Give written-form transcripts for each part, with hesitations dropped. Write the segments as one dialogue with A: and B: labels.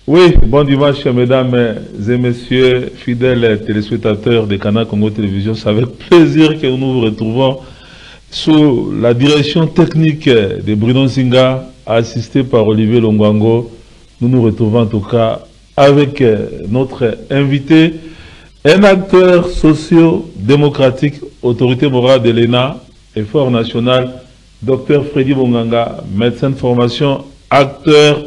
A: Oui, bon dimanche, mesdames et messieurs, fidèles téléspectateurs de Canal Congo Télévision. C'est avec plaisir que nous nous retrouvons sous la direction technique de Bruno Singa, assisté par Olivier Longwango. Nous nous retrouvons en tout cas avec notre invité, un acteur socio-démocratique, autorité morale de l'ENA, effort national, Dr Freddy Bonganga, médecin de formation, acteur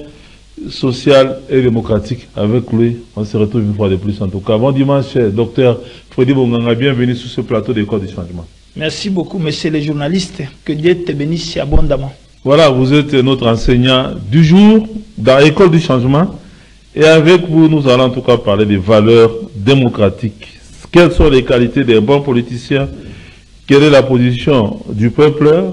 A: social et démocratique. Avec lui, on se retrouve une fois de plus en tout cas. Bon dimanche, docteur Freddy Bonganga, bienvenue sur ce plateau d'École du Changement.
B: Merci beaucoup, monsieur le journaliste. Que Dieu te bénisse abondamment. Voilà,
A: vous êtes notre enseignant du jour dans l'École du Changement. Et avec vous, nous allons en tout cas parler des valeurs démocratiques. Quelles sont les qualités des bons politiciens? Quelle est la position du peuple?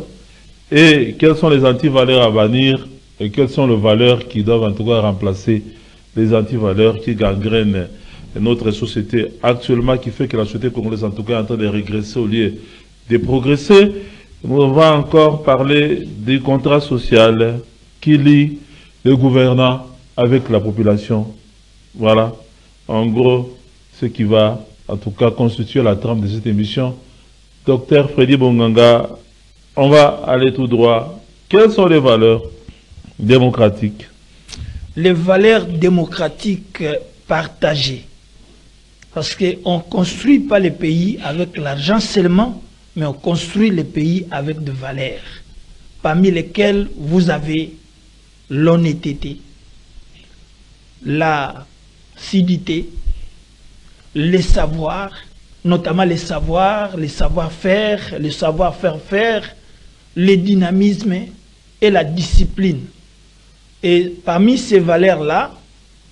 A: Et quelles sont les antivaleurs à bannir? Et quelles sont les valeurs qui doivent en tout cas remplacer les antivaleurs qui gangrènent notre société actuellement, qui fait que la société congolaise en tout cas est en train de régresser au lieu de progresser. Nous allons encore parler du contrat social qui lie le gouvernant avec la population. Voilà, en gros, ce qui va en tout cas constituer la trame de cette émission. Docteur Freddy Bonganga, on va aller tout droit. Quelles sont les valeurs démocratiques?
B: Les valeurs démocratiques partagées. Parce qu'on ne construit pas les pays avec l'argent seulement, mais on construit les pays avec des valeurs, parmi lesquelles vous avez l'honnêteté, la l'acidité, les savoirs, notamment les savoir-faire, le savoir-faire, le dynamisme et la discipline. Et parmi ces valeurs-là,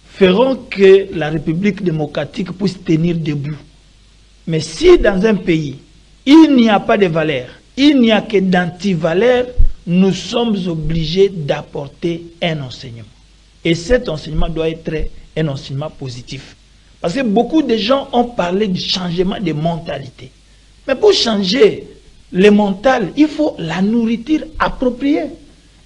B: feront que la République démocratique puisse tenir debout. Mais si dans un pays, il n'y a pas de valeurs, il n'y a que d'antivaleurs, nous sommes obligés d'apporter un enseignement. Et cet enseignement doit être un enseignement positif. Parce que beaucoup de gens ont parlé du changement de mentalité. Mais pour changer le mental, il faut la nourriture appropriée.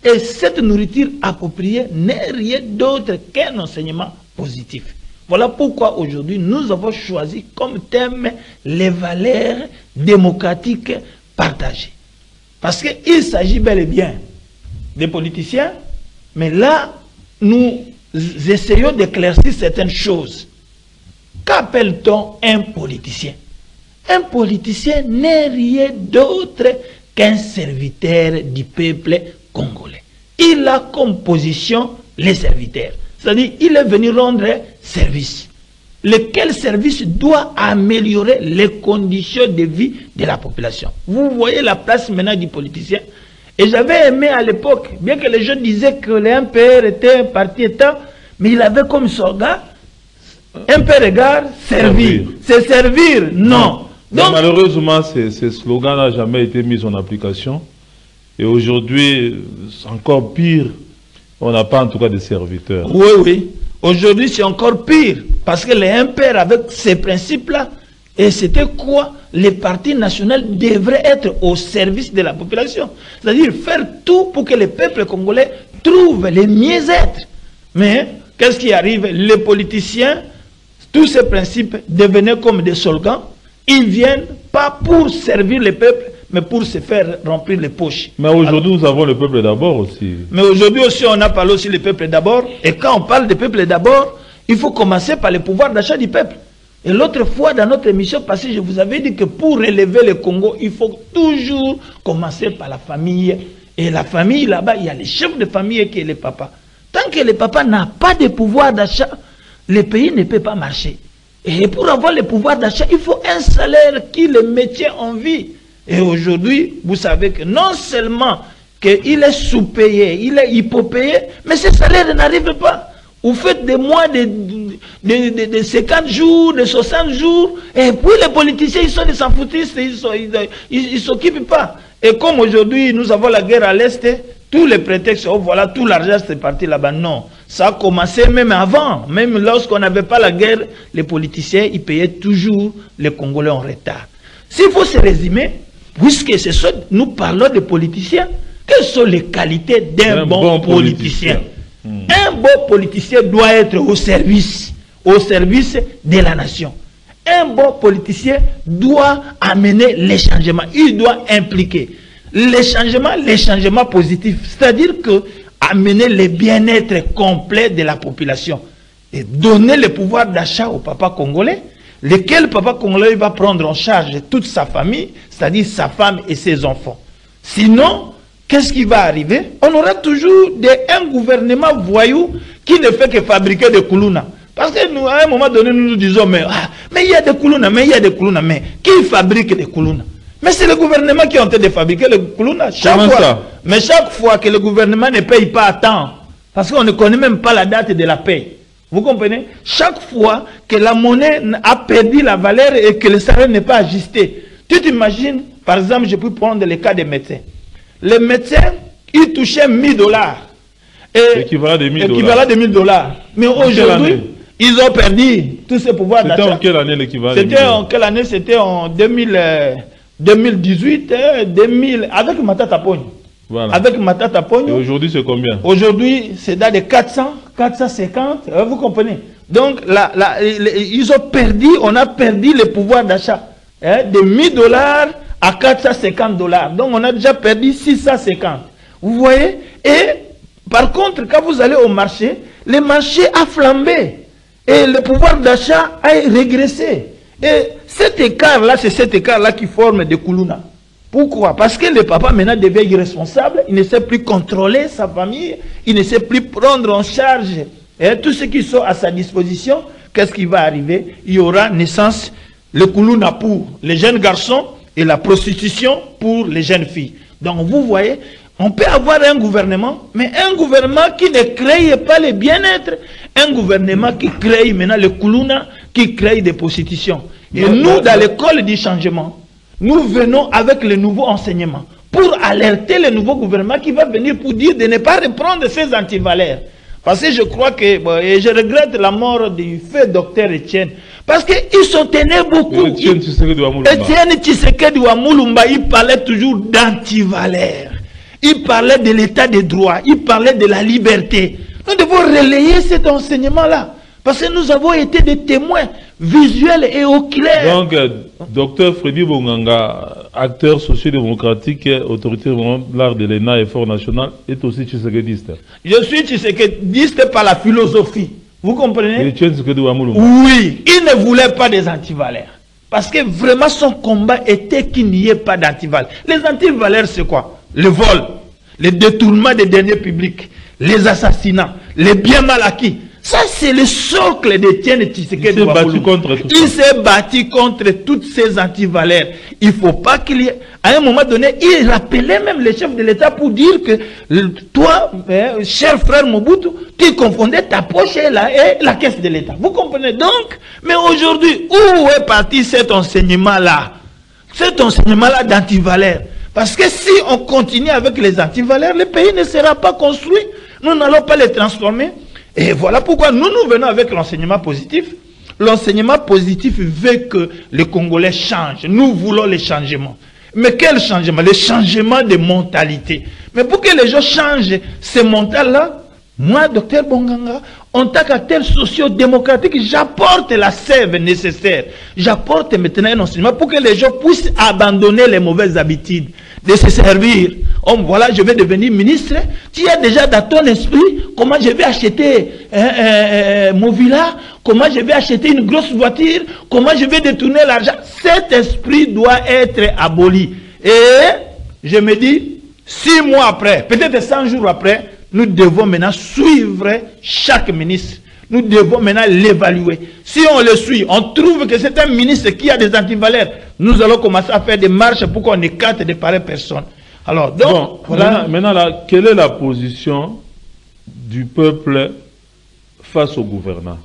B: Et cette nourriture appropriée n'est rien d'autre qu'un enseignement positif. Voilà pourquoi aujourd'hui nous avons choisi comme thème les valeurs démocratiques partagées. Parce qu'il s'agit bel et bien des politiciens, mais là, nous essayons d'éclaircir certaines choses. Qu'appelle-t-on un politicien? Un politicien n'est rien d'autre qu'un serviteur du peuple congolais. Il a comme position les serviteurs. C'est-à-dire, il est venu rendre service. Lequel service doit améliorer les conditions de vie de la population. Vous voyez la place maintenant du politicien. Et j'avais aimé à l'époque, bien que les gens disaient que le MPR était un parti État, mais il avait comme slogan MPR égale servir. C'est servir, non.
A: Donc, malheureusement, ce slogan n'a jamais été mis en application. Et aujourd'hui, c'est encore pire. On n'a pas en tout cas de serviteurs.
B: Oui, oui. Aujourd'hui, c'est encore pire. Parce que les MPR, avec ces principes-là, et c'était quoi? Les partis nationaux devraient être au service de la population. C'est-à-dire faire tout pour que le peuple congolais trouve les mieux-être. Mais qu'est-ce qui arrive? Les politiciens, tous ces principes devenaient comme des slogans. Ils viennent pas pour servir le peuple, mais pour se faire remplir les poches.
A: Mais aujourd'hui, nous avons le peuple d'abord aussi.
B: Mais aujourd'hui aussi, on a parlé aussi du peuple d'abord. Et quand on parle du peuple d'abord, il faut commencer par le pouvoir d'achat du peuple. Et l'autre fois, dans notre émission passée, je vous avais dit que pour relever le Congo, il faut toujours commencer par la famille. Et la famille, là-bas, il y a les chefs de famille qui est le papa. Tant que le papa n'a pas de pouvoir d'achat, le pays ne peut pas marcher. Et pour avoir le pouvoir d'achat, il faut un salaire qui le mettait en vie. Et aujourd'hui, vous savez que non seulement qu'il est sous-payé, il est hypopayé, mais ce salaire n'arrive pas. Vous faites des mois de 50 jours, de 60 jours, et puis les politiciens, ils sont des sans-foutistes, ils ne s'occupent pas. Et comme aujourd'hui, nous avons la guerre à l'Est, tous les prétextes, oh voilà, tout l'argent c'est parti là-bas. Non, ça a commencé même avant. Même lorsqu'on n'avait pas la guerre, les politiciens, ils payaient toujours les Congolais en retard. S'il faut se résumer, puisque c'est ça, nous parlons de politiciens, quelles sont les qualités d'un bon politicien? Un bon politicien doit être au service de la nation. Un bon politicien doit amener les changements. Il doit impliquer les changements positifs. C'est-à-dire que amener le bien-être complet de la population. Et donner le pouvoir d'achat au papa congolais, lequel papa congolais va prendre en charge toute sa famille, c'est-à-dire sa femme et ses enfants. Sinon, qu'est-ce qui va arriver? On aura toujours un gouvernement voyou qui ne fait que fabriquer des koulouna. Parce que nous, à un moment donné, nous nous disons, mais il y a des koulouna, mais qui fabrique des koulouna? Mais c'est le gouvernement qui est en train de fabriquer les koulouna. Mais chaque fois que le gouvernement ne paye pas à temps, parce qu'on ne connaît même pas la date de la paie. Vous comprenez? Chaque fois que la monnaie a perdu la valeur et que le salaire n'est pas ajusté. Tu t'imagines, par exemple, je peux prendre le cas des médecins. Les médecins, ils touchaient $1000.
A: L'équivalent de
B: $1000. Mais aujourd'hui, ils ont perdu tous ces pouvoirs d'achat.
A: C'était en quelle année l'équivalent?
B: C'était en quelle année? C'était en 2018, 2000, avec Matata Pogno.
A: Voilà.
B: Avec Matata Pogno.
A: Et aujourd'hui, c'est combien? Aujourd'hui,
B: c'est dans les 400, 450, vous comprenez? Donc, ils ont perdu, on a perdu le pouvoir d'achat. De $1000 à $450. Donc, on a déjà perdu 650. Vous voyez? Et, par contre, quand vous allez au marché, le marché a flambé. Et le pouvoir d'achat a régressé. Et cet écart-là, c'est cet écart-là qui forme des koulouna. Pourquoi? Parce que le papa maintenant devient irresponsable, il ne sait plus contrôler sa famille, il ne sait plus prendre en charge tout ce qui sont à sa disposition. Qu'est-ce qui va arriver? Il y aura naissance, le koulouna pour les jeunes garçons et la prostitution pour les jeunes filles. Donc vous voyez, on peut avoir un gouvernement, mais un gouvernement qui ne crée pas le bien-être, un gouvernement qui crée maintenant le koulouna, qui crée des prostitutions. Et nous, dans l'école du changement, nous venons avec le nouveau enseignement pour alerter le nouveau gouvernement qui va venir pour dire de ne pas reprendre ces antivaleurs. Parce que je crois que, et je regrette la mort du feu docteur Etienne, parce qu'il s'en tenait beaucoup. Etienne Tshisekedi Wamulumba, il parlait toujours d'antivaleurs. Il parlait de l'état de droit, il parlait de la liberté. Nous devons relayer cet enseignement-là. Parce que nous avons été des témoins visuels et oculaires.
A: Donc, docteur Freddy Bonganga, acteur sociodémocratique, autorité de l'art de l'ENA et Fort National, est aussi tshisekediste.
B: Je suis tshisekediste par la philosophie. Vous comprenez?
A: Oui,
B: il ne voulait pas des antivaleurs. Parce que vraiment son combat était qu'il n'y ait pas d'antivaleurs. Les antivaleurs, c'est quoi? Le vol, le détournement des deniers publics, les assassinats, les biens mal acquis. Ça, c'est le socle d'Etienne Tshisekedi. Il s'est battu contre toutes ces antivaleurs. Il ne faut pas qu'il y ait... À un moment donné, il rappelait même le chef de l'État pour dire que toi, cher frère Mobutu, tu confondais ta poche et la caisse de l'État. Vous comprenez donc? Mais aujourd'hui, où est parti cet enseignement-là? Cet enseignement-là d'antivaleurs. Parce que si on continue avec les antivaleurs, le pays ne sera pas construit. Nous n'allons pas les transformer. Et voilà pourquoi nous venons avec l'enseignement positif. L'enseignement positif veut que les Congolais changent. Nous voulons les changements. Mais quel changement? Le changement de mentalité. Mais pour que les gens changent ces mentales-là, moi, docteur Bonganga, en tant qu'acteur socio-démocratique, j'apporte la sève nécessaire. J'apporte maintenant un enseignement pour que les gens puissent abandonner les mauvaises habitudes, de se servir. Oh, voilà, je vais devenir ministre. Tu as déjà dans ton esprit comment je vais acheter mon villa, comment je vais acheter une grosse voiture, comment je vais détourner l'argent. Cet esprit doit être aboli. Et je me dis, 6 mois après, peut-être 100 jours après, nous devons maintenant suivre chaque ministre. Nous devons maintenant l'évaluer. Si on le suit, on trouve que c'est un ministre qui a des antivaleurs, nous allons commencer à faire des marches pour qu'on écarte de pareilles personnes. Alors, donc,
A: bon, voilà. Maintenant là, quelle est la position du peuple face au gouvernement?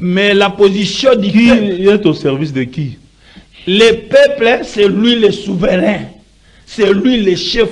B: Mais la position du peuple...
A: Qui est au service de qui?
B: Le peuple, c'est lui le souverain. C'est lui le chef.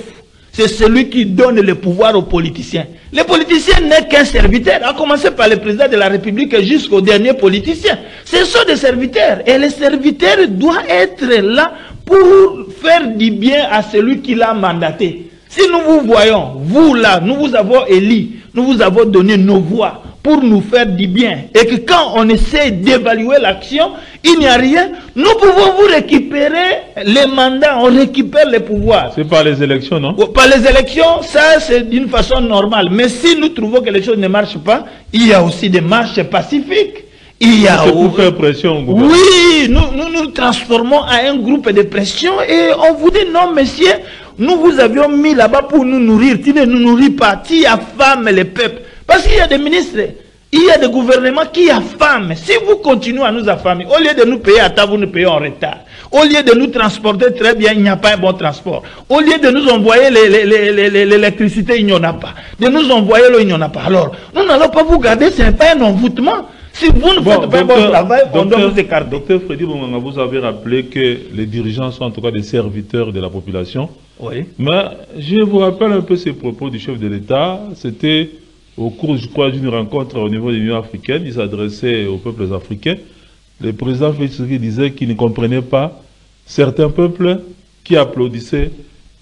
B: C'est celui qui donne le pouvoir aux politiciens. Les politiciens n'est qu'un serviteur, à commencer par le président de la République jusqu'au dernier politicien. Ce sont des serviteurs. Et les serviteurs doivent être là pour faire du bien à celui qui l'a mandaté. Si nous vous voyons, vous là, nous vous avons élu, nous vous avons donné nos voix pour nous faire du bien. Et que quand on essaie d'évaluer l'action, il n'y a rien. Nous pouvons vous récupérer les mandats, on récupère les pouvoirs.
A: C'est par les élections, non?
B: Par les élections, ça c'est d'une façon normale. Mais si nous trouvons que les choses ne marchent pas, il y a aussi des marches pacifiques.
A: C'est pour faire pression au gouvernement.
B: Oui, nous transformons à un groupe de pression et on vous dit non, messieurs, nous vous avions mis là-bas pour nous nourrir. Tu ne nous nourris pas, tu affames les peuples. Parce qu'il y a des ministres, il y a des gouvernements qui affament. Si vous continuez à nous affamer, au lieu de nous payer à table, vous nous payez en retard. Au lieu de nous transporter très bien, il n'y a pas un bon transport. Au lieu de nous envoyer l'électricité, il n'y en a pas. De nous envoyer l'eau, il n'y en a pas. Alors, nous n'allons pas vous garder, ce n'est pas un envoûtement. Si vous ne faites pas un bon travail, on doit vous écarter.
A: Docteur Freddy Bonganga, vous avez rappelé que les dirigeants sont en tout cas des serviteurs de la population.
B: Oui.
A: Mais je vous rappelle un peu ces propos du chef de l'État. C'était au cours, je crois, d'une rencontre au niveau de l'Union africaine. Il s'adressait aux peuples africains. Le président Félix Tshisekedi disait qu'il ne comprenait pas certains peuples qui applaudissaient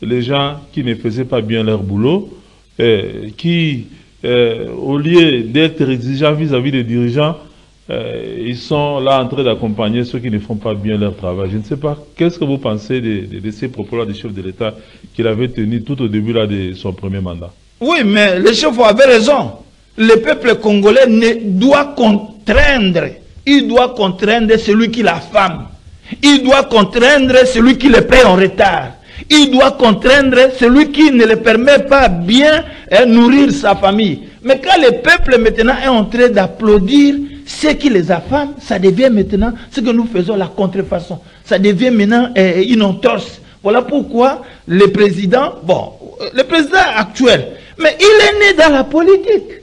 A: les gens qui ne faisaient pas bien leur boulot, qui... au lieu d'être exigeants vis-à-vis des dirigeants, ils sont là en train d'accompagner ceux qui ne font pas bien leur travail. Je ne sais pas, qu'est-ce que vous pensez de ces propos-là du chef de l'État qu'il avait tenu tout au début là, de son premier mandat?
B: Oui, mais le chef avait raison. Le peuple congolais doit contraindre. Il doit contraindre celui qui l'affame. Il doit contraindre celui qui le paye en retard. Il doit contraindre celui qui ne le permet pas bien nourrir sa famille. Mais quand le peuple maintenant est en train d'applaudir ceux qui les affament, ça devient maintenant ce que nous faisons la contrefaçon. Ça devient maintenant une entorse. Voilà pourquoi le président, le président actuel, mais il est né dans la politique.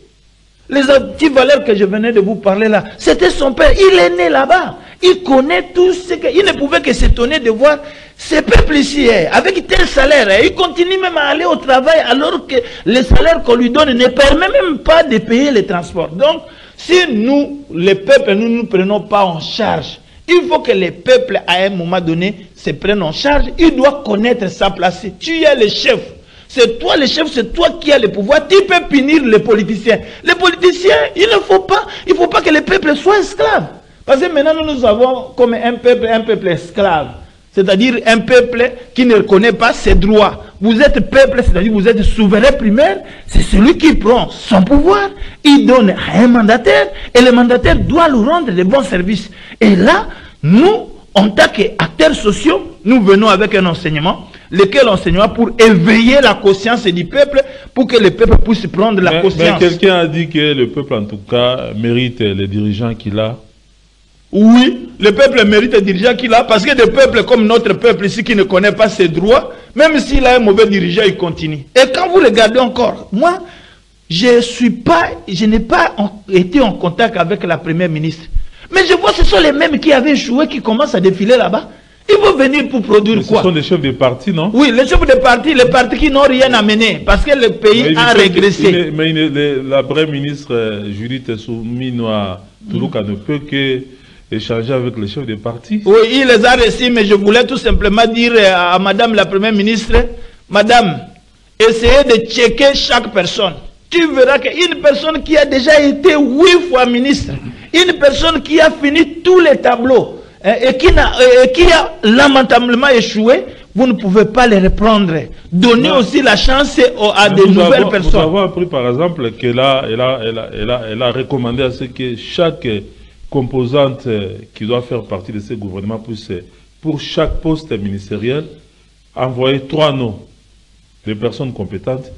B: Les antivaleurs que je venais de vous parler là, c'était son père, il est né là-bas. Il connaît tout ce que... Il ne pouvait que s'étonner de voir ces peuples ici, avec tel salaire. Il continue même à aller au travail alors que le salaire qu'on lui donne ne permet même pas de payer les transports. Donc, si nous, les peuples, nous ne nous prenons pas en charge, il faut que les peuples, à un moment donné, se prennent en charge. Il doit connaître sa place. Tu es le chef. C'est toi le chef, c'est toi qui as le pouvoir. Tu peux punir les politiciens. Les politiciens, il ne faut pas que le peuple soit esclave. Parce que maintenant, nous avons comme un peuple esclave. C'est-à-dire un peuple qui ne reconnaît pas ses droits. Vous êtes peuple, c'est-à-dire vous êtes souverain primaire. C'est celui qui prend son pouvoir, il donne à un mandataire, et le mandataire doit lui rendre de bons services. Et là, nous, en tant qu'acteurs sociaux, nous venons avec un enseignement, lequel enseignement pour éveiller la conscience du peuple, pour que le peuple puisse prendre la conscience.
A: Mais quelqu'un a dit que le peuple, en tout cas, mérite les dirigeants qu'il a.
B: Oui, le peuple mérite les dirigeants qu'il a, parce que des peuples comme notre peuple ici qui ne connaît pas ses droits, même s'il a un mauvais dirigeant, il continue. Et quand vous regardez encore, moi, je n'ai pas été en contact avec la première ministre. Mais je vois que ce sont les mêmes qui avaient échoué, qui commencent à défiler là-bas. Ils vont venir pour produire
A: mais
B: quoi?
A: Ce sont des chefs de parti, non?
B: Oui, les chefs de parti, les partis qui n'ont rien à mener, parce que le pays a régressé.
A: Mais la première ministre Judith Souminoa Toulouka ne peut que échanger avec les chefs de parti.
B: Oui, il les a reçus, mais je voulais tout simplement dire à madame la première ministre, madame, essayez de checker chaque personne. Tu verras qu'une personne qui a déjà été 8 fois ministre, une personne qui a fini tous les tableaux et qui a lamentablement échoué, vous ne pouvez pas les reprendre. Donnez aussi la chance à de nouvelles personnes.
A: Nous avons appris par exemple qu'elle a recommandé à ce que chaque composante qui doit faire partie de ce gouvernement puisse, pour chaque poste ministériel, envoyer 3 noms de personnes compétentes.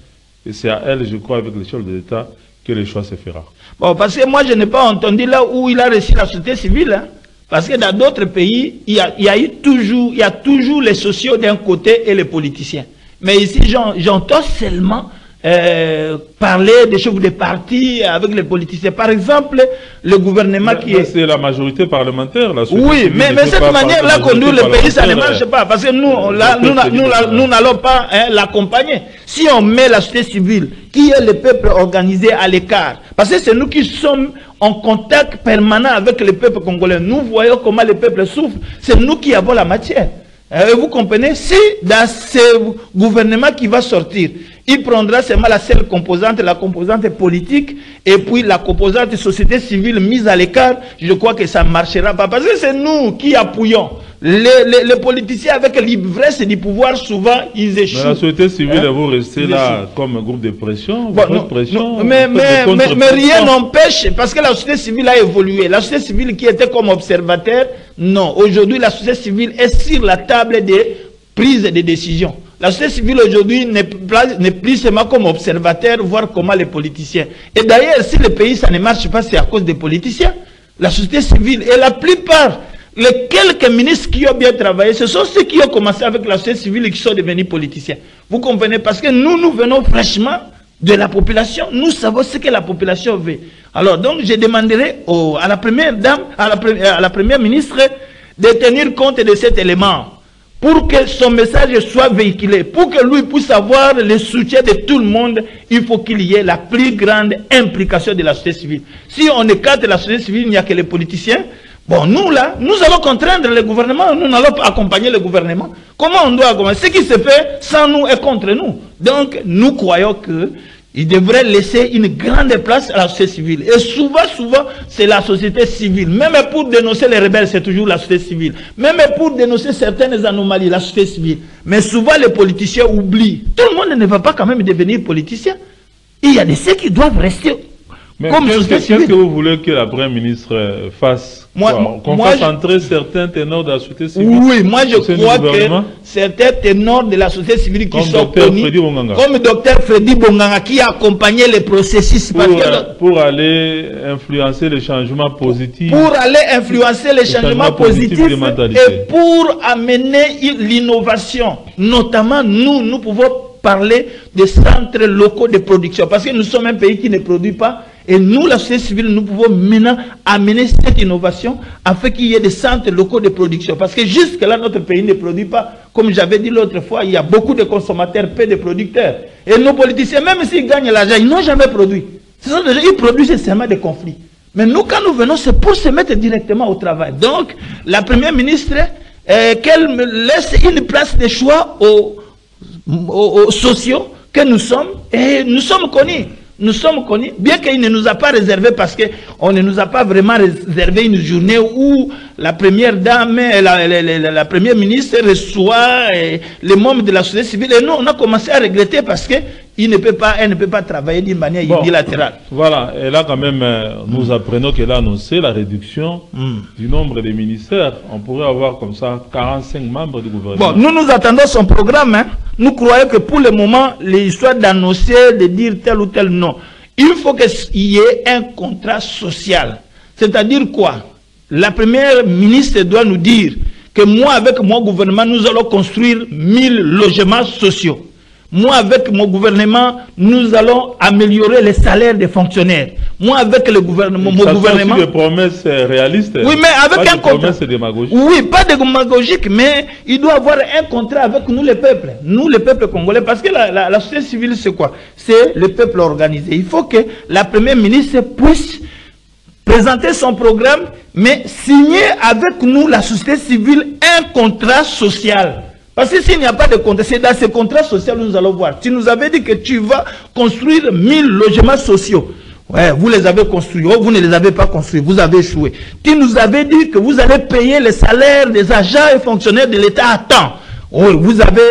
A: Et c'est à elle, je crois, avec le chef de l'État, que le choix se fera. Bon,
B: parce que moi, je n'ai pas entendu là où il a reçu la société civile. Hein. Parce que dans d'autres pays, il y a toujours les sociaux d'un côté et les politiciens. Mais ici, j'entends seulement parler des chefs de parti avec les politiciens. Par exemple, le gouvernement qui est...
A: C'est la majorité parlementaire.
B: Oui, mais cette manière-là conduire le pays, ça ne marche pas. Parce que nous n'allons pas l'accompagner. Si on met la société civile, qui est le peuple organisé à l'écart, parce que c'est nous qui sommes en contact permanent avec le peuple congolais. Nous voyons comment le peuple souffre. C'est nous qui avons la matière. Vous comprenez? Si dans ce gouvernement qui va sortir, il prendra seulement la seule composante, la composante politique, et puis la composante société civile mise à l'écart. Je crois que ça ne marchera pas. Parce que c'est nous qui appuyons. Les politiciens, avec l'ivresse du pouvoir, souvent, ils échouent.
A: Mais la société civile, vous restez là comme un groupe de pression,
B: mais rien n'empêche, parce que la société civile a évolué. La société civile qui était comme observateur, non. Aujourd'hui, la société civile est sur la table des prises de décisions. La société civile aujourd'hui n'est plus seulement comme observateur, voir comment les politiciens. Et d'ailleurs, si le pays, ça ne marche pas, c'est à cause des politiciens. La société civile, et la plupart, les quelques ministres qui ont bien travaillé, ce sont ceux qui ont commencé avec la société civile et qui sont devenus politiciens. Vous comprenez? Parce que nous venons fraîchement de la population. Nous savons ce que la population veut. Alors, donc, je demanderai à la première dame, à la première ministre, de tenir compte de cet élément pour que son message soit véhiculé, pour que lui puisse avoir le soutien de tout le monde. Il faut qu'il y ait la plus grande implication de la société civile. Si on écarte la société civile, il n'y a que les politiciens. Bon, nous là, nous allons contraindre le gouvernement, nous allons accompagner le gouvernement. Comment on doit accompagner? Ce qui se fait sans nous est contre nous. Donc, nous croyons qu'il devrait laisser une grande place à la société civile. Et souvent, c'est la société civile. Même pour dénoncer les rebelles, c'est toujours la société civile. Même pour dénoncer certaines anomalies, la société civile. Mais souvent, les politiciens oublient. Tout le monde ne va pas quand même devenir politicien. Il y a des ceux qui doivent rester.
A: Mais qu'est-ce que vous voulez que la Première ministre fasse? Qu'on fasse entrer certains ténors de la société civile? Oui,
B: moi je crois que certains ténors de la société civile qui sont connus, comme Dr Freddy Bonganga, qui a accompagné les processus
A: pour aller influencer les changements positifs.
B: Pour aller influencer les changements positifs et pour amener l'innovation. Notamment, nous pouvons parler des centres locaux de production, parce que nous sommes un pays qui ne produit pas. Et nous, la société civile, nous pouvons maintenant amener cette innovation afin qu'il y ait des centres locaux de production. Parce que jusque-là, notre pays ne produit pas. Comme j'avais dit l'autre fois, il y a beaucoup de consommateurs, peu de producteurs. Et nos politiciens, même s'ils gagnent l'argent, ils n'ont jamais produit. Ils produisent seulement des conflits. Mais nous, quand nous venons, c'est pour se mettre directement au travail. Donc, la Première ministre, qu'elle laisse une place de choix aux sociaux que nous sommes. Et nous sommes connus. Nous sommes connus, bien qu'il ne nous a pas réservé, parce qu'on ne nous a pas vraiment réservé une journée où la première dame, la première ministre reçoit les membres de la société civile. Et nous, on a commencé à regretter parce qu'elle ne peut pas travailler d'une manière unilatérale.
A: Voilà, et là quand même, nous apprenons qu'elle a annoncé la réduction du nombre des ministères. On pourrait avoir comme ça 45 membres du gouvernement.
B: Bon, nous attendons son programme. Hein. Nous croyons que pour le moment, l'histoire d'annoncer, de dire tel ou tel nom, il faut qu'il y ait un contrat social. C'est-à-dire quoi? La première ministre doit nous dire que moi, avec mon gouvernement, nous allons construire 1000 logements sociaux. Moi, avec mon gouvernement, nous allons améliorer les salaires des fonctionnaires. Moi, avec le gouvernement, mon gouvernement...
A: des promesses réalistes.
B: Oui, mais avec un contrat.
A: Promesses démagogiques.
B: Oui, pas démagogique, mais il doit avoir un contrat avec nous, les peuples. Nous, les peuples congolais. Parce que la société civile, c'est quoi? C'est le peuple organisé. Il faut que la première ministre puisse présenter son programme, mais signer avec nous, la société civile, un contrat social. Parce que s'il n'y a pas de contrat, c'est dans ce contrat social que nous allons voir. Tu nous avais dit que tu vas construire 1000 logements sociaux. Ouais, vous les avez construits. Oh, vous ne les avez pas construits. Vous avez échoué. Tu nous avais dit que vous allez payer les salaires des agents et fonctionnaires de l'État à temps. Oui,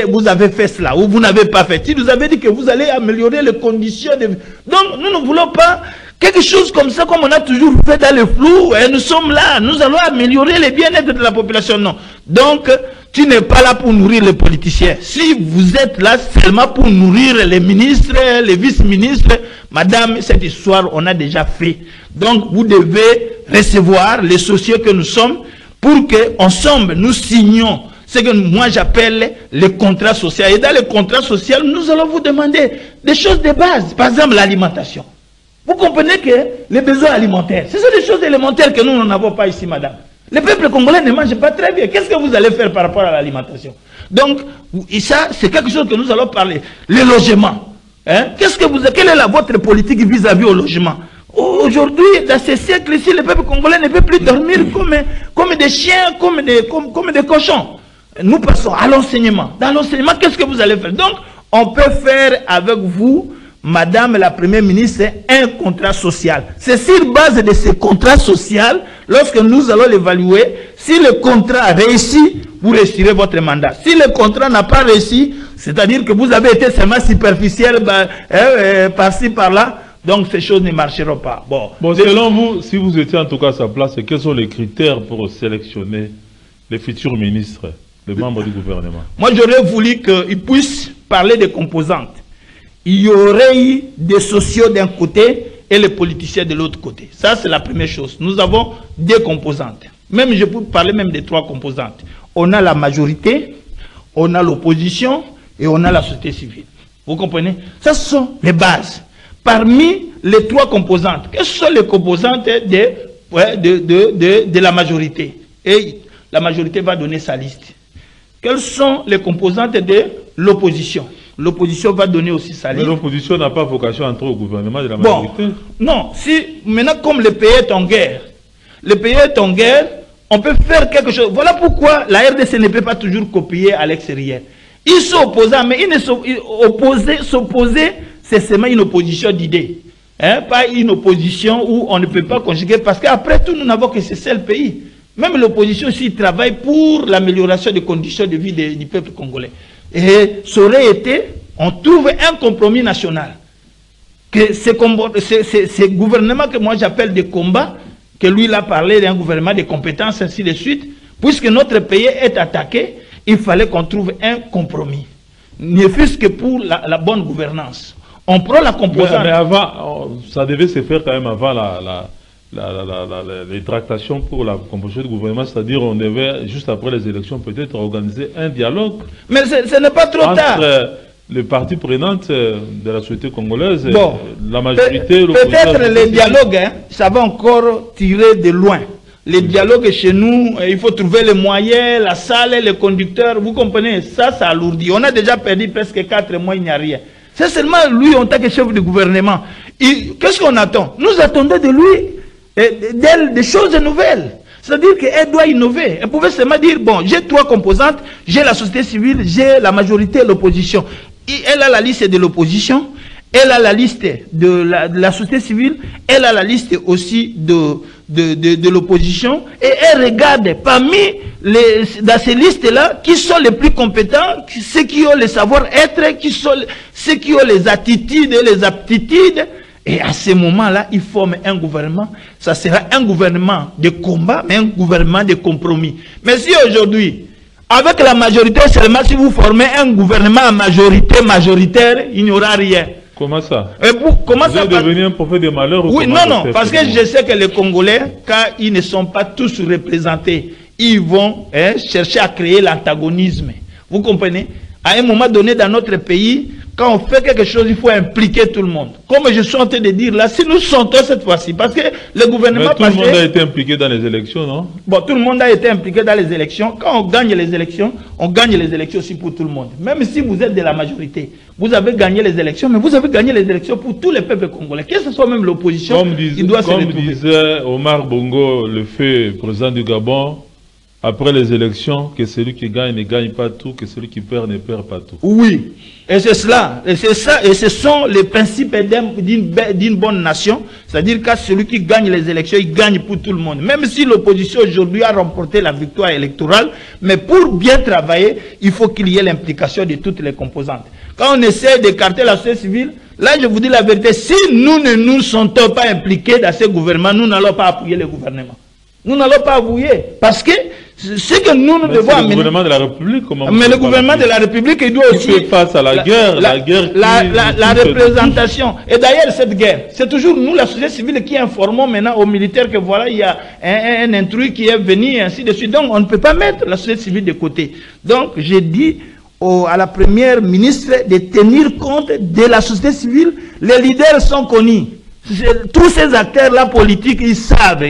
B: vous avez fait cela, ou vous n'avez pas fait. Tu nous avais dit que vous allez améliorer les conditions de... Donc, nous ne voulons pas quelque chose comme ça, comme on a toujours fait dans le flou. Et nous sommes là, nous allons améliorer le bien-être de la population. Non. Donc, tu n'es pas là pour nourrir les politiciens. Si vous êtes là seulement pour nourrir les ministres, les vice-ministres, madame, cette histoire, on a déjà fait. Donc, vous devez recevoir les sociaux que nous sommes pour qu'ensemble, nous signions ce que moi j'appelle le contrat social. Et dans le contrat social, nous allons vous demander des choses de base. Par exemple, l'alimentation. Vous comprenez que les besoins alimentaires, ce sont des choses élémentaires que nous n'avons pas ici, madame. Le peuple congolais ne mange pas très bien. Qu'est-ce que vous allez faire par rapport à l'alimentation? Donc, et ça, c'est quelque chose que nous allons parler. Le logement. Hein? Quelle est votre politique vis-à-vis au logement? Aujourd'hui, dans ces siècles-ci, le peuple congolais ne peut plus dormir comme des chiens, comme des cochons. Nous passons à l'enseignement. Dans l'enseignement, qu'est-ce que vous allez faire? Donc, on peut faire avec vous, Madame la Première ministre, un contrat social. C'est sur base de ce contrat social, lorsque nous allons l'évaluer, si le contrat réussit, vous retirez votre mandat. Si le contrat n'a pas réussi, c'est-à-dire que vous avez été seulement superficiel, par-ci, par-là, donc ces choses ne marcheront pas. Bon,
A: selon vous, si vous étiez en tout cas à sa place, quels sont les critères pour sélectionner les futurs ministres, les membres du gouvernement?
B: Moi, j'aurais voulu qu'ils puissent parler des composantes. Il y aurait eu des sociaux d'un côté et les politiciens de l'autre côté. Ça, c'est la première chose. Nous avons deux composantes. Même, je peux parler même des trois composantes. On a la majorité, on a l'opposition et on a la société civile. Vous comprenez? Ça, ce sont les bases. Parmi les trois composantes, quelles sont les composantes de la majorité? Et la majorité va donner sa liste. Quelles sont les composantes de l'opposition? L'opposition va donner aussi sa liste.
A: Mais l'opposition n'a pas vocation à entrer au gouvernement de la majorité.
B: Non, si maintenant comme le pays est en guerre, on peut faire quelque chose. Voilà pourquoi la RDC ne peut pas toujours copier à l'extérieur. Ils sont opposants, mais s'opposer, c'est seulement une opposition d'idées. Hein? Pas une opposition où on ne peut pas conjuguer, parce qu'après tout, nous n'avons que ce seul pays. Même l'opposition aussi travaille pour l'amélioration des conditions de vie du peuple congolais. Et ça aurait été, on trouve un compromis national. Que ce gouvernement que moi j'appelle des combats, que lui il a parlé d'un gouvernement de compétences, ainsi de suite, puisque notre pays est attaqué, il fallait qu'on trouve un compromis. Ne fût-ce que pour la bonne gouvernance. On prend la composante.
A: Mais avant, ça devait se faire quand même avant les tractations pour la composition du gouvernement, c'est-à-dire on devait, juste après les élections, peut-être organiser un dialogue.
B: Mais ce n'est pas trop tard.
A: Entre les parties prenantes de la société congolaise,
B: bon,
A: la majorité...
B: Peut-être les dialogues, hein, ça va encore tirer de loin. Les dialogues chez nous, il faut trouver les moyens, la salle, les conducteurs, vous comprenez, ça alourdit. On a déjà perdu presque 4 mois, il n'y a rien. C'est seulement lui en tant que chef du gouvernement. Qu'est-ce qu'on attend? Nous attendons de lui des choses nouvelles. C'est-à-dire qu'elle doit innover. Elle pouvait seulement dire, bon, j'ai 3 composantes, j'ai la société civile, j'ai la majorité et l'opposition. Elle a la liste de l'opposition, elle a la liste de la société civile, elle a la liste aussi de l'opposition, et elle regarde parmi dans ces listes-là qui sont les plus compétents, ceux qui ont le savoir-être, ceux qui ont les attitudes et les aptitudes. Et à ce moment-là, ils forment un gouvernement. Ça sera un gouvernement de combat, mais un gouvernement de compromis. Mais si aujourd'hui, avec la majorité seulement, si vous formez un gouvernement à majoritaire, il n'y aura rien.
A: Comment ça?
B: Comment
A: vous allez devenir un prophète de malheur?
B: Oui, non, parce que je sais que les Congolais, quand ils ne sont pas tous représentés, ils vont chercher à créer l'antagonisme. Vous comprenez? À un moment donné dans notre pays, quand on fait quelque chose, il faut impliquer tout le monde. Comme je suis en train de dire là, si nous sentons cette fois-ci, parce que le gouvernement...
A: Mais tout le monde a été impliqué dans les élections, non?
B: Bon, tout le monde a été impliqué dans les élections. Quand on gagne les élections aussi pour tout le monde. Même si vous êtes de la majorité, vous avez gagné les élections, mais vous avez gagné les élections pour tous les peuples congolais. Que ce soit même l'opposition, il doit se retrouver.
A: Comme disait Omar Bongo, le fait président du Gabon, après les élections, que celui qui gagne ne gagne pas tout, que celui qui perd ne perd pas tout.
B: Oui, et c'est cela, et c'est ça, et ce sont les principes d'une bonne nation, c'est-à-dire que celui qui gagne les élections, il gagne pour tout le monde. Même si l'opposition aujourd'hui a remporté la victoire électorale, mais pour bien travailler, il faut qu'il y ait l'implication de toutes les composantes. Quand on essaie d'écarter la société civile, là je vous dis la vérité, si nous ne nous sentons pas impliqués dans ce gouvernement, nous n'allons pas appuyer le gouvernement. Nous n'allons pas appuyer, parce que ce que nous devons amener...
A: le gouvernement de la République, comment...
B: Mais le gouvernement de la République, il doit aussi...
A: Il fait face à la guerre,
B: la représentation. Et d'ailleurs, cette guerre, c'est toujours nous, la société civile, qui informons maintenant aux militaires que voilà, il y a un intrus qui est venu, et ainsi de suite. Donc, on ne peut pas mettre la société civile de côté. Donc, j'ai dit à la première ministre de tenir compte de la société civile. Les leaders sont connus. Tous ces acteurs-là politiques, ils savent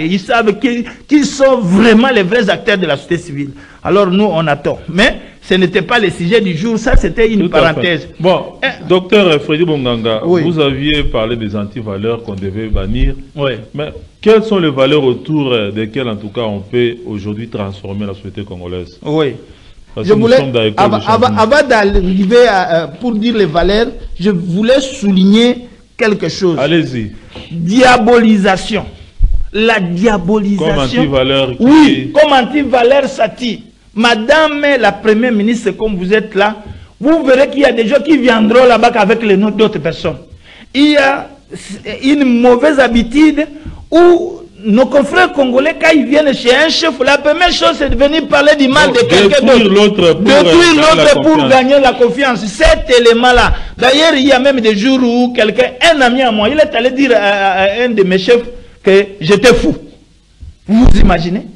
B: qu'ils sont vraiment les vrais acteurs de la société civile. Alors nous, on attend. Mais ce n'était pas le sujet du jour, ça c'était une parenthèse.
A: Bon, docteur Freddy Bonganga, oui. Vous aviez parlé des antivaleurs qu'on devait bannir.
B: Oui.
A: Mais quelles sont les valeurs autour desquelles, en tout cas, on peut aujourd'hui transformer la société congolaise?
B: Oui.
A: Parce
B: je
A: que nous
B: voulais,
A: sommes dans l'école de changement.
B: avant d'arriver pour dire les valeurs, je voulais souligner quelque chose.
A: Allez-y.
B: Diabolisation. La diabolisation.
A: Comme anti-valeur.
B: Oui, comme anti-valeur Sati. Madame la première ministre, comme vous êtes là, vous verrez qu'il y a des gens qui viendront là-bas avec les noms d'autres personnes. Il y a une mauvaise habitude où nos confrères congolais, quand ils viennent chez un chef, la première chose c'est de venir parler du mal de quelqu'un d'autre. Détruire l'autre pour gagner la confiance. Cet élément-là. D'ailleurs, il y a même des jours où quelqu'un, un ami à moi, il est allé dire à un de mes chefs que j'étais fou. Vous vous imaginez?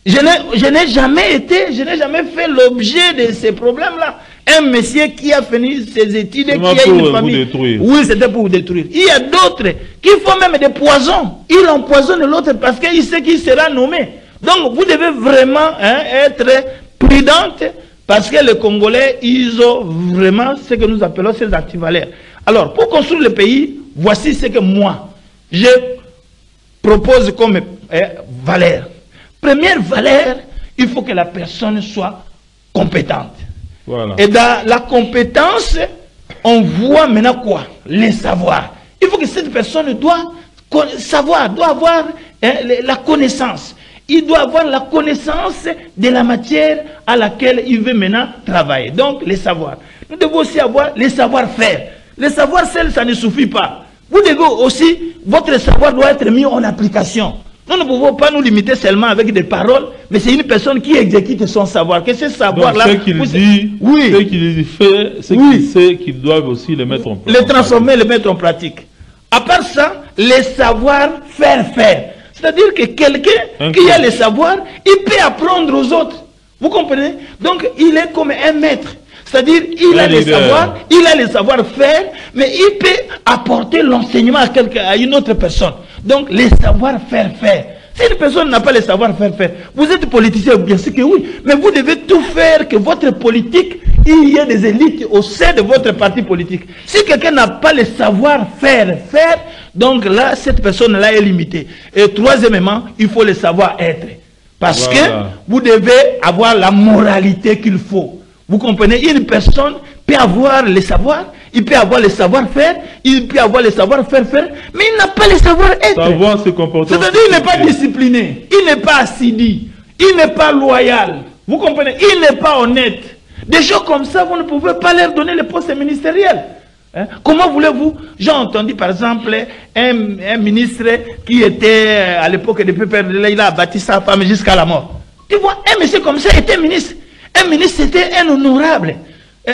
B: Je n'ai jamais fait l'objet de ces problèmes-là. Un monsieur qui a fini ses études, qui a une famille. Oui, c'était pour vous détruire. Il y a d'autres qui font même des poisons. Il empoisonne l'autre parce qu'il sait qu'il sera nommé. Donc, vous devez vraiment être prudente parce que les Congolais, ils ont vraiment ce que nous appelons ces antivaleurs. Alors, pour construire le pays, voici ce que moi, je propose comme valeur. Première valeur, il faut que la personne soit compétente. Voilà. Et dans la compétence, on voit maintenant quoi? Les savoirs. Il faut que cette personne doit savoir, doit avoir la connaissance. Il doit avoir la connaissance de la matière à laquelle il veut maintenant travailler. Donc, les savoirs. Nous devons aussi avoir les savoir-faire. Les savoirs seuls, ça ne suffit pas. Vous devez aussi, votre savoir doit être mis en application. Nous ne pouvons pas nous limiter seulement avec des paroles, mais c'est une personne qui exécute son savoir. Que ce savoir-là...
A: Ce qu'il dit, oui. Ce qu'il fait, ce qu'il sait qu'ils doivent aussi le mettre en pratique.
B: Les transformer, le mettre en pratique. À part ça, les savoirs faire. C'est-à-dire que quelqu'un qui a le savoir, il peut apprendre aux autres. Vous comprenez? Donc, il est comme un maître. C'est-à-dire, il a le savoir, il a le savoir-faire, mais il peut apporter l'enseignement à une autre personne. Donc, les savoir-faire. Si une personne n'a pas le savoir-faire, vous êtes politicien, bien sûr que oui, mais vous devez tout faire que votre politique, il y ait des élites au sein de votre parti politique. Si quelqu'un n'a pas le savoir-faire, donc là, cette personne-là est limitée. Et troisièmement, il faut le savoir-être. Parce que vous devez avoir la moralité qu'il faut. Vous comprenez? Une personne peut avoir le savoir, il peut avoir le savoir-faire, il peut avoir le savoir-faire, mais il n'a pas le savoir-être.
A: Savoir se comporter.
B: C'est-à-dire qu'il n'est pas discipliné, il n'est pas assidu, il n'est pas loyal. Vous comprenez? Il n'est pas honnête. Des gens comme ça, vous ne pouvez pas leur donner le poste ministériel. Hein? Comment voulez-vous? J'ai entendu par exemple un ministre qui était à l'époque de PPR, il a bâti sa femme jusqu'à la mort. Tu vois, un monsieur comme ça était ministre. Un ministre, c'était un honorable.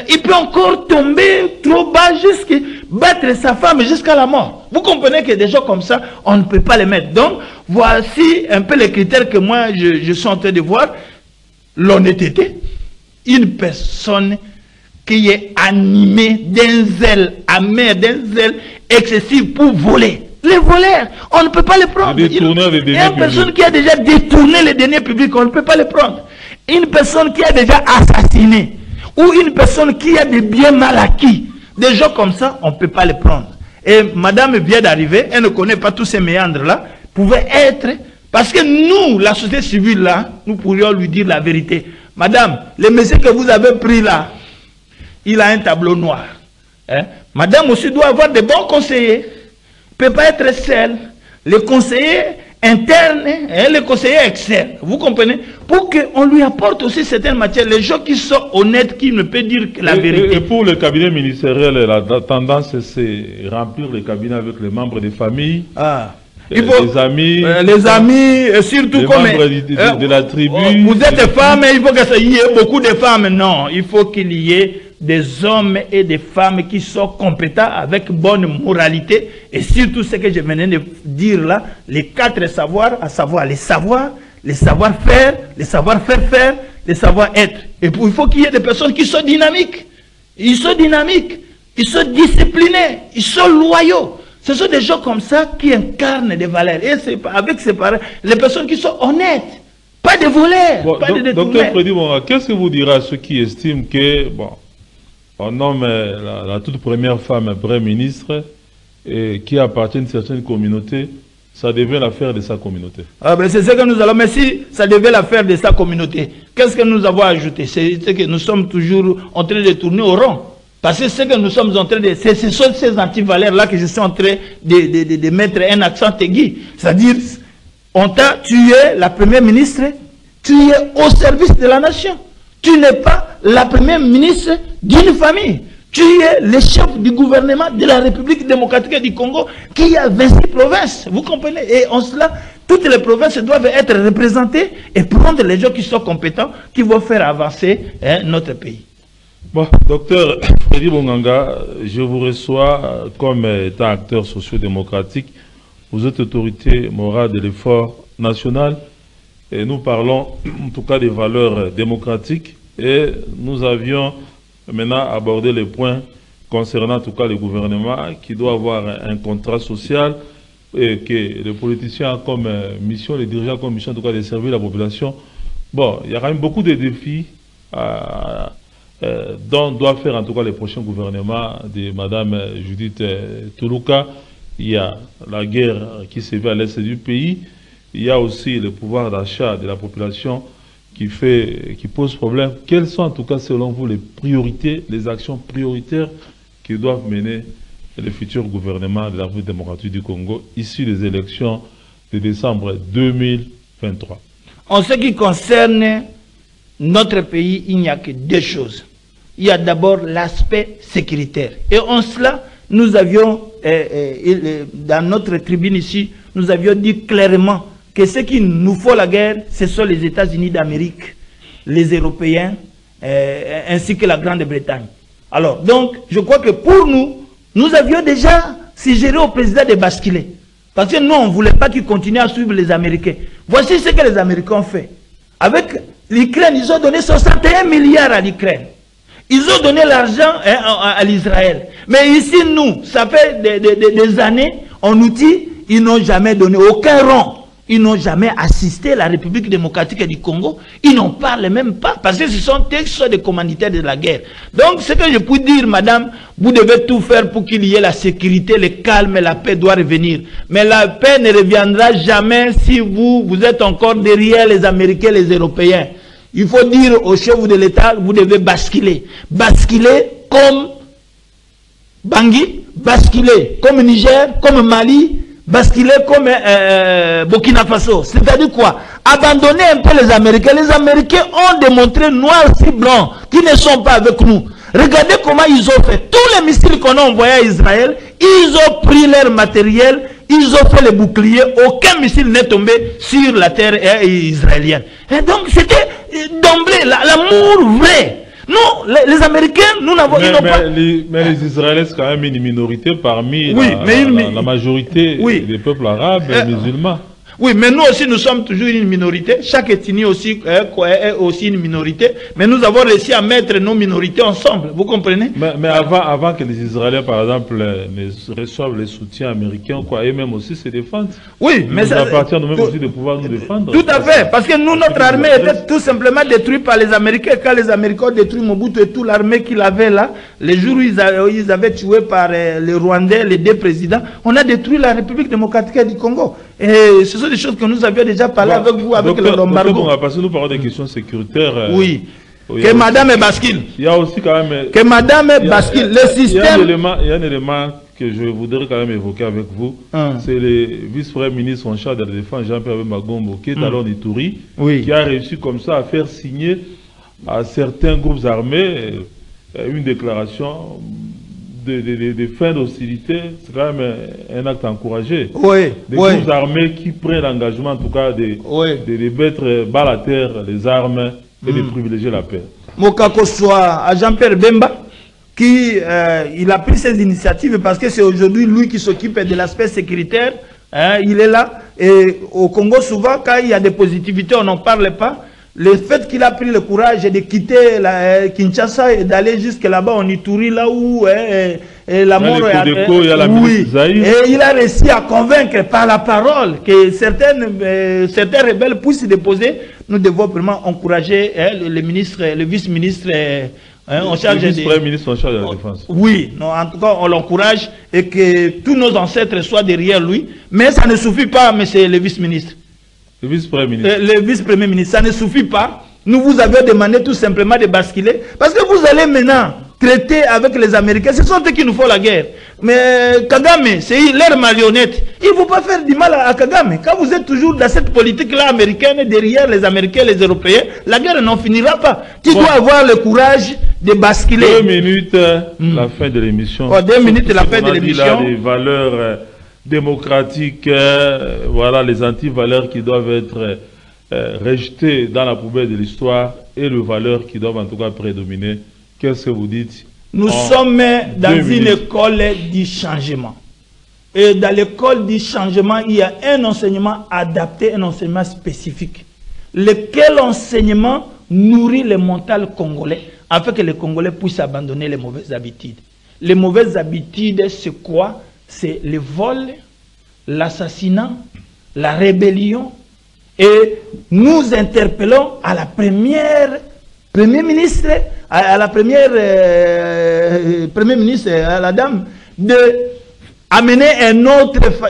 B: Il peut encore tomber trop bas jusqu'à battre sa femme jusqu'à la mort. Vous comprenez que des gens comme ça, on ne peut pas les mettre. Donc, voici un peu les critères que moi, je suis en train de voir. L'honnêteté. Une personne qui est animée d'un zèle amer, d'un zèle excessif pour voler. Les voleurs, on ne peut pas les prendre. Une personne qui a déjà détourné les deniers publics, on ne peut pas les prendre. Une personne qui a déjà assassiné, ou une personne qui a des biens mal acquis, des gens comme ça, on ne peut pas les prendre. Et madame vient d'arriver, elle ne connaît pas tous ces méandres-là, pouvait être, parce que nous, la société civile là, nous pourrions lui dire la vérité. Madame, le monsieur que vous avez pris là, il a un tableau noir. Hein? Madame aussi doit avoir de bons conseillers, ne peut pas être seule. Les conseillers internes et les conseillers externes, vous comprenez? Pour qu'on lui apporte aussi certaines matières, les gens qui sont honnêtes, qui ne peuvent dire que la vérité.
A: Et pour le cabinet ministériel, la tendance c'est remplir le cabinet avec les membres des familles, les amis,
B: et surtout
A: les
B: comme
A: membres de la tribu.
B: Vous êtes femme, il faut qu'il y ait beaucoup de femmes. Non, il faut qu'il y ait des hommes et des femmes qui sont compétents avec bonne moralité et surtout ce que je venais de dire là, les 4 savoirs, à savoir les savoirs, les savoir-faire, les savoir-faire, les savoir-être. Et puis, il faut qu'il y ait des personnes qui sont dynamiques. Ils sont dynamiques, ils sont disciplinés, ils sont loyaux. Ce sont des gens comme ça qui incarnent des valeurs. Et c'est avec ces valeurs, les personnes qui sont honnêtes. Pas de voleurs, pas de détourneurs.
A: Docteur Freddy Bonga, qu'est-ce que vous direz à ceux qui estiment que, bon, on nomme la toute première femme Premier ministre qui appartient à une certaine communauté ça devient l'affaire de sa communauté.
B: Ah ben c'est ce que nous allons, mais si ça devait l'affaire de sa communauté, qu'est-ce que nous avons ajouté? C'est que nous sommes toujours en train de tourner au rond. Parce que ce que nous sommes en train de... Ce sont ces antivaleurs-là que je suis en train de mettre un accent aigu. C'est-à-dire, on t'a tué la première ministre, tu es au service de la nation. Tu n'es pas la première ministre d'une famille. Tu es le chef du gouvernement de la République démocratique du Congo qui a 26 provinces. Vous comprenez? Et en cela, toutes les provinces doivent être représentées et prendre les gens qui sont compétents, qui vont faire avancer notre pays.
A: Bon, docteur Freddy Bonganga, je vous reçois comme étant acteur socio-démocratique. Vous êtes autorité morale de l'effort national et nous parlons en tout cas des valeurs démocratiques et nous avions maintenant abordé les points concernant en tout cas le gouvernement qui doit avoir un contrat social et que les politiciens ont comme mission, les dirigeants comme mission en tout cas de servir la population. Bon, il y a quand même beaucoup de défis dont doit faire en tout cas les prochains gouvernements de Mme Judith Tuluka. Il y a la guerre qui sévit à l'est du pays. Il y a aussi le pouvoir d'achat de la population qui pose problème. Quelles sont en tout cas selon vous les priorités, les actions prioritaires qui doivent mener le futur gouvernement de la République démocratique du Congo issu des élections de décembre 2023?
B: En ce qui concerne notre pays, il n'y a que deux choses. Il y a d'abord l'aspect sécuritaire. Et en cela, nous avions, dans notre tribune ici, nous avions dit clairement que ce qui nous faut la guerre, ce sont les États-Unis d'Amérique, les Européens, ainsi que la Grande-Bretagne. Alors, donc, je crois que pour nous, nous avions déjà suggéré au président de basculer. Parce que nous, on ne voulait pas qu'il continue à suivre les Américains. Voici ce que les Américains ont fait. Avec l'Ukraine, ils ont donné 61 milliards à l'Ukraine. Ils ont donné l'argent à l'Israël. Mais ici, nous, ça fait des années, en outils, ils n'ont jamais donné aucun rond. Ils n'ont jamais assisté la République démocratique du Congo. Ils n'en parlent même pas. Parce que ce sont des commanditaires de la guerre. Donc, ce que je peux dire, madame, vous devez tout faire pour qu'il y ait la sécurité, le calme et la paix doit revenir. Mais la paix ne reviendra jamais si vous êtes encore derrière les Américains et les Européens. Il faut dire au chef de l'État, vous devez basculer. Basculer comme Bangui, basculer comme Niger, comme Mali, basculer comme Burkina Faso. C'est-à-dire quoi? Abandonner un peu les Américains. Les Américains ont démontré noir sur blanc qu'ils ne sont pas avec nous. Regardez comment ils ont fait. Tous les missiles qu'on a envoyés à Israël, ils ont pris leur matériel, ils ont fait les boucliers. Aucun missile n'est tombé sur la terre israélienne. Et donc c'était d'emblée l'amour vrai. Non, les Américains, nous n'avons pas...
A: Mais les Israéliens, c'est quand même une minorité parmi la majorité des peuples arabes et musulmans.
B: Oui, mais nous aussi, nous sommes toujours une minorité. Chaque ethnie aussi est aussi une minorité. Mais nous avons réussi à mettre nos minorités ensemble. Vous comprenez?
A: Mais avant que les Israéliens, par exemple, ne reçoivent les soutiens américains, et même aussi se défendent. Oui, mais ça appartient nous-mêmes aussi de pouvoir nous défendre.
B: Tout à fait. Parce que nous, notre armée était tout simplement détruite par les Américains. Quand les Américains ont détruit Mobutu et toute l'armée qu'il avait là, les jours où ils avaient tué par les Rwandais, les deux présidents, on a détruit la République démocratique du Congo. Et ce sont des choses que nous avions déjà parlé avec vous, avec l'embargo.
A: Parce que nous parlons des questions sécuritaires.
B: Oui. Que madame bascule.
A: Il y a aussi quand même...
B: Que madame bascule. Le système...
A: Il y a un élément que je voudrais quand même évoquer avec vous. C'est le vice-premier ministre en charge de la défense, Jean-Pierre Magombo, qui est à l'Ituri, qui a réussi comme ça à faire signer à certains groupes armés une déclaration de fin d'hostilité. C'est quand même un acte encouragé. Des groupes armés qui prennent l'engagement en tout cas de mettre bas à terre les armes et de privilégier la paix. Mokako soit
B: à Jean-Pierre Bemba qui il a pris ces initiatives parce que c'est aujourd'hui lui qui s'occupe de l'aspect sécuritaire. Il est là. Et au Congo, souvent, quand il y a des positivités, on n'en parle pas. Le fait qu'il a pris le courage de quitter Kinshasa et d'aller jusque là-bas en Ituri, là où la mort est... Et il a réussi à convaincre par la parole que certains rebelles puissent se déposer. Nous devons vraiment encourager le vice-ministre Hein, on charge
A: le vice-premier ministre en charge de la défense.
B: Oui, non, en tout cas, on l'encourage et que tous nos ancêtres soient derrière lui. Mais ça ne suffit pas, monsieur le vice-ministre.
A: Le vice-premier ministre.
B: Le vice-premier ministre, ça ne suffit pas. Nous vous avons demandé tout simplement de basculer. Parce que vous allez maintenant traiter avec les Américains. Ce sont eux qui nous font la guerre. Mais Kagame, c'est leur marionnette. Il ne faut pas faire du mal à Kagame. Quand vous êtes toujours dans cette politique-là américaine, derrière les Américains, les Européens, la guerre n'en finira pas. Tu dois avoir le courage de basculer.
A: 2 minutes, la fin de l'émission.
B: 2 minutes, la fin de l'émission.
A: Les valeurs démocratiques, voilà, les anti-valeurs qui doivent être rejetées dans la poubelle de l'histoire et les valeurs qui doivent en tout cas prédominer. Qu'est-ce que vous dites?
B: Nous sommes dans une école du changement. Et dans l'école du changement, il y a un enseignement adapté, un enseignement spécifique. Lequel enseignement nourrit le mental congolais afin que les Congolais puissent abandonner les mauvaises habitudes. Les mauvaises habitudes, c'est quoi? C'est le vol, l'assassinat, la rébellion. Et nous interpellons à la Premier ministre, à la première Premier ministre, à la dame, de amener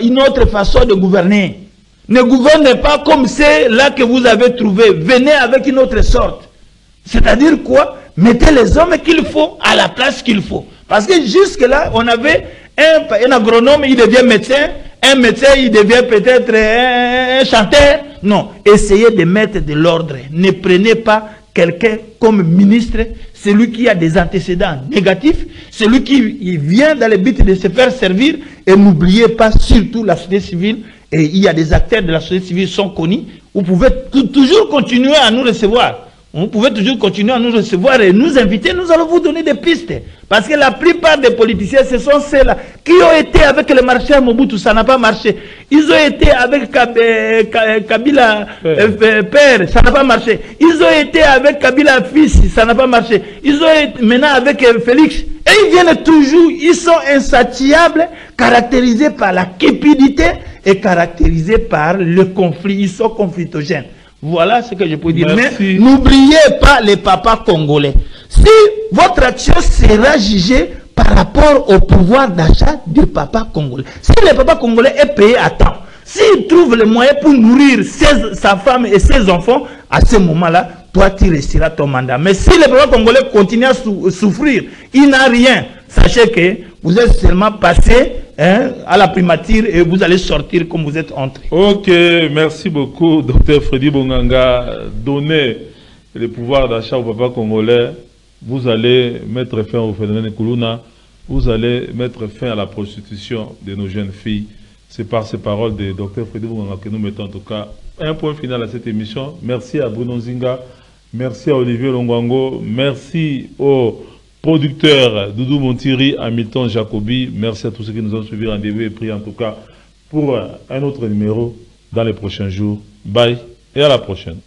B: une autre façon de gouverner. Ne gouvernez pas comme c'est là que vous avez trouvé. Venez avec une autre sorte. C'est-à-dire quoi? Mettez les hommes qu'il faut à la place qu'il faut. Parce que jusque-là, on avait un agronome, il devient médecin. Un médecin, il devient peut-être un chanteur. Non, essayez de mettre de l'ordre. Ne prenez pas quelqu'un comme ministre, celui qui a des antécédents négatifs, celui qui vient dans le but de se faire servir, et n'oubliez pas surtout la société civile, et il y a des acteurs de la société civile qui sont connus, vous pouvez toujours continuer à nous recevoir. Vous pouvez toujours continuer à nous recevoir et nous inviter, nous allons vous donner des pistes. Parce que la plupart des politiciens, ce sont ceux-là qui ont été avec le marchand Mobutu, ça n'a pas marché. Ils ont été avec Kabila père, ça n'a pas marché. Ils ont été avec Kabila fils, ça n'a pas marché. Ils ont été maintenant avec Félix. Et ils viennent toujours, ils sont insatiables, caractérisés par la cupidité et caractérisés par le conflit. Ils sont conflictogènes. Voilà ce que je peux dire.
A: Merci.
B: Mais n'oubliez pas les papas congolais. Si votre action sera jugée par rapport au pouvoir d'achat du papa congolais, si le papa congolais est payé à temps, s'il trouve les moyens pour nourrir sa femme et ses enfants, à ce moment-là, toi tu resteras ton mandat. Mais si le papa congolais continue à souffrir, il n'a rien, sachez que vous êtes seulement passé à la primature et vous allez sortir comme vous êtes entré.
A: Ok, merci beaucoup, Dr Freddy Bonganga. Donnez le pouvoir d'achat au papa congolais, vous allez mettre fin au phénomène Kuluna, vous allez mettre fin à la prostitution de nos jeunes filles. C'est par ces paroles de Dr Freddy Bonganga que nous mettons en tout cas un point final à cette émission. Merci à Bruno Nzinga, merci à Olivier Longwango, merci aux producteur Doudou Montiri, Hamilton Jacobi, merci à tous ceux qui nous ont suivis. Rendez-vous est pris en tout cas pour un autre numéro dans les prochains jours. Bye et à la prochaine.